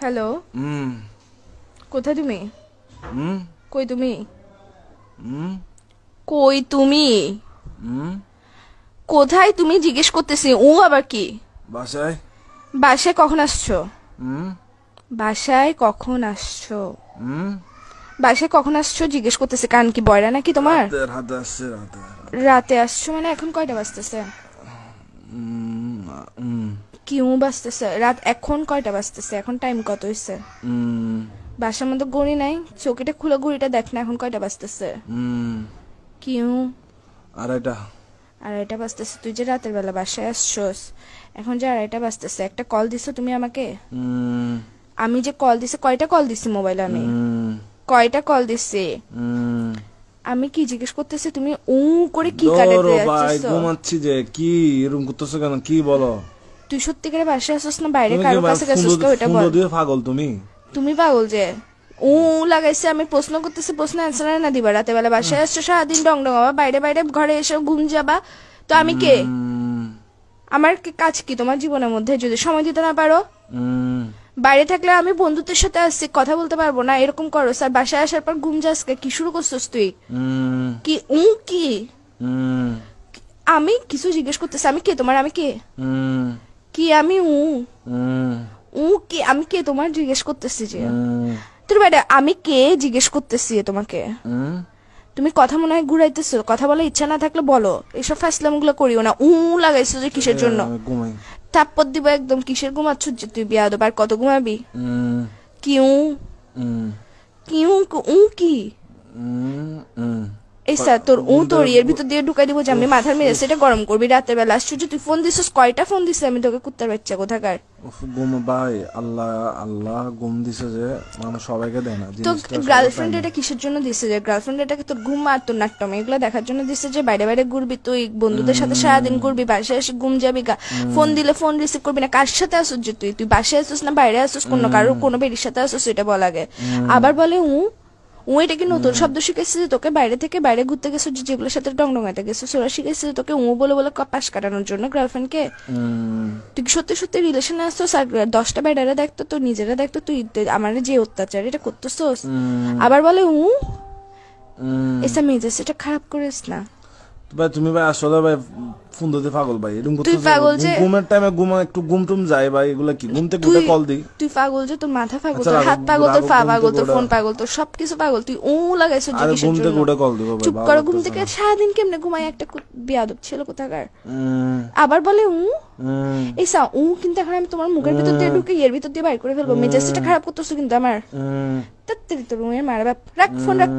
Hello, হুম কোথায় তুমি? হুম কই তুমি? হুম কই তুমি? হুম কোথায় তুমি জিজ্ঞেস করতেছি। ও আবার কি? বাসায়। বাসায় কখন আসছো? হুম বাসায় কখন আসছো? হুম বাসায় কখন আসছো জিজ্ঞেস করতেছি। কান কি বয়রা নাকি তোমার? রাতে রাতে আসছে রাতে রাতে। রাতে আসছো মানে এখন কয়টা বাজতেছে? হুম হুম কিউ বাজতেছে রাত। এখন কয়টা বাজতেছে? এখন টাইম কত হইছে? হুম বাসার মধ্যে ঘড়ি নাই? চৌকিটা খুলে ঘড়িটা দেখ না, এখন কয়টা বাজতেছে? হুম কিউ আড়াইটা। আড়াইটা বাজতেছে। তুই যে রাতের বেলা বাসায় আসছোস, এখন যে আড়াইটা বাজতেছে, একটা কল দিছো তুমি আমাকে? হুম আমি যে কল দিছি, কয়টা কল দিছি মোবাইলে আমি? হুম কয়টা কল দিছি? হুম আমি কি জিজ্ঞেস করতেছি, তুমি উ করে কি ধরো কাটাতে ভাই, যাচ্ছিস? ঘুমাচ্ছি যে। কি এরকম করতেছো কেন? কি বলো? তুই সত্যিকারে বাসায় আসছিস না বাইরে তুমি কি কারো কাছে গেছিস? কে ওইটা ফোন বল। দিয়ে পাগল তুমি? তুমি পাগল যে উ লাগাইছে। আমি প্রশ্ন করতেছি, প্রশ্ন অ্যান্সার না দিবা? রাতে বেলা বাসায় আসছো, সারাদিন ডং ডং আবার বাইরে বাইরে ঘরে এসে ঘুম যাবা। তো আমি কে? হুম আমার কাজ কি তোমার জীবনের মধ্যে যদি সময় দিতে না পারো? হুম বাইরে থাকলে আমি বন্ধুদের সাথে আসছি, কথা বলতে পারবো না? এরকম করো স্যার। বাসায় আসার পর ঘুম যাস কি শুরু করছিস তুই? হুম কি কি? হুম আমি কিছু জিজ্ঞেস করতেছি, আমি কে তোমার? আমি কে? হুম কি আমি হুম কি? আমি কে তোমার জিজ্ঞেস করতেছি যে? হুম তোর বাইরে আমি কে জিজ্ঞেস করতেছি তোমাকে? হুম তুমি কথা মনে হয় ঘুরাইতেছো। কথা বলার ইচ্ছা না থাকলে বলো, এসব ফ্যাসলাম গুলো করিও না। লাগাইছো যে কিসের জন্য? আমি ঘুমাই। থাপ্পর দিব একদম। কিসের ঘুমাচ্ছ যে তুই? বিয়াদব। আর কত ঘুমাবি? হুম কি হুম কি কি? হুম হুম এই স্যার তোর তোর ঘুমটা এর ভিতর দিয়ে ঢুকাই দিব যে আমি মাথার মেরে সেটা গরম করবি রাতের বেলা। আশ্চর্য, তুই ফোন দিছিস? কয়টা ফোন দিছিস আমি তোকে? কুত্তার বাচ্চা কোথাকার। ঘুম ভাই, আল্লাহ আল্লাহ ঘুম দিছে যে মানুষ সবাইকে দেয় না তো জিনিসটা, সবার গার্লফ্রেন্ড টাইমে। এটা কিসের জন্য দিছে? যে গার্লফ্রেন্ড এটাকে তোর ঘুম আর তোর নাট্যম এগুলো দেখার জন্য দিছে যে বাইরে বাইরে ঘুরবি তুই, বন্ধুদের সাথে সারাদিন ঘুরবি, বাসায় এসে ঘুম যাবি, ফোন দিলে ফোন রিসিভ করবি না। কার সাথে আসুস যে তুই? তুই বাসায় আসুস না বাইরে আসুস? কোনো বেরির সাথে আসুস? এটা বল আগে। আবার বলে এটা কি নতুন শব্দ শিখেছে যে তোকে? বাইরে থেকে বাইরে ঘুরতে গেছো, যেগুলোর সাথে ডং ডঙাতে গেছো, ওরা শিখেছে যে তোকে বলে বলে পাশ কাটানোর জন্য গার্লফ্রেন্ডকে? তুই কি সত্যি সত্যি রিলেশনে আসছোস? আর 10টা বেডারা দেখতো, তো নিজেরা দেখতো তুই আমার যে অত্যাচার এটা করতেছোস। আবার বলে এসা মেজাজ এটা খারাপ করিস না। ভাই তুমি ভাই আসলে ভাই ফোন দিতে পাগল ভাই, এরকম তুই করতেছো। পাগল যে ঘুমের টাইমে একটু ঘুম টুম যায় ভাই, এগুলা কি? ঘুম থেকে তুই উঠে কল দিই। তুই পাগল যে তোর মাথা পাগল, আচ্ছা তোর রাখো, হাত পাগল, তোর রাখো, পা ঘুম পাগল, থেকে তোর ওঠা। ফোন পাগল, তোর সবকিছু পাগল। তুই লাগাইছো যে আরে কিসের ঘুম থেকে জন্য? উঠে কল দিব ভাই, চুপ ভালো করো। ঘুম লাগতেছে থেকে না। সারাদিন কেমনে ঘুমাই একটা বিয়াদব ছিল কোথাকার। হুম আবার বলে হুম এই সা কিন্তু এখন আমি তোমার মুখের ভিতর দিয়ে ঢুকে এর ভিতর দিয়ে বাইর করে ফেলবো। মেজাজটা খারাপ করতেছো কিন্তু আমার। হুম তাড়াতাড়ি তোর রুমের মারা বাপ। রাখ ফোন রাখ।